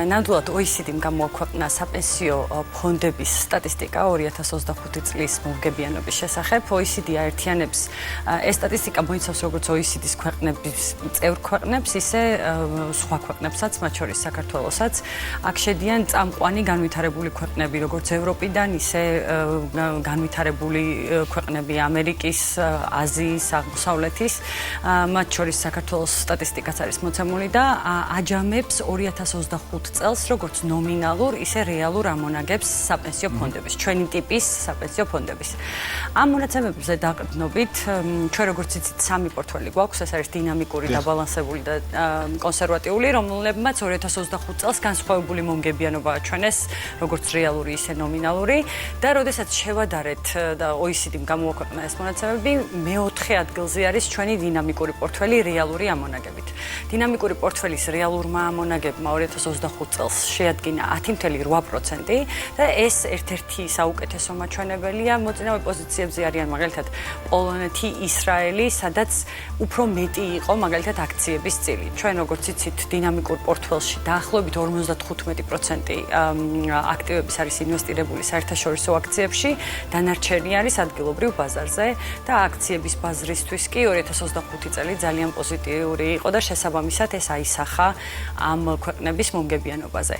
ნამდვილად OECD-მ გამოაქვეყნა საპენსიო ფონდების სტატისტიკა 2025 წლის მომგებიანობის შესახებ. OECD აერთიანებს ეს სტატისტიკა მოიცავს როგორც OECD-ის ქვეყნების წევრ ქვეყნებს, ისე სხვა ქვეყნებსაც, მათ შორის საქართველოსაც. აქ შედიან წამყვანი განვითარებული ქვეყნები, როგორც ევროპიდან, ისე განვითარებული ქვეყნები ამერიკის, აზიის, აღმოსავლეთის. მათ შორის საქართველოს სტატისტიკაც არის მოცემული და აჯამებს 2025 წელს როგორც ნომინალურ, ისე რეალურ ამონაგებს საპენსიო ფონდების, ჩვენი ტიპის საპენსიო ფონდების. ამ მონაცემებზე დაყრდნობით, ჩვენ როგორც იცით, სამი პორტფელი გვაქვს, ეს არის დინამიკური, დაბალანსებული და კონსერვატიული, რომლებმაც 2025 წელს განსხვავებული მომგებიანობა აჩვენეს, როგორც რეალური, ისე ნომინალური და როდესაც შევადარეთ და OECD-მ გამოაქვეყნა ეს მონაცემები, მეოთხე ადგილზე არის ჩვენი დინამიკური პორტფელი რეალური ამონაგებით. დინამიკური პორტფელის რეალურმა ამონაგებმა 2025 წელს შეადგინა 10.8% და ეს ერთ-ერთი საუკეთესო მაჩვენებელია. მოწინავე პოზიციებზე არიან მაგალითად პოლონეთი, ისრაელი, სადაც უფრო მეტი იყო მაგალითად აქციების წილი. ჩვენ როგორც იცით, დინამიკურ პორტფელში დაახლოებით 55% აქტივების არის ინვესტირებული საერთაშორისო აქციებში, დანარჩენი არის ადგილობრივ ბაზარზე და აქციების ბაზრისთვის კი 2025 წელი ძალიან პოზიტიური იყო და შესაბამისად ეს აისახა ამ ქვეყნების მომგებიანობაზე.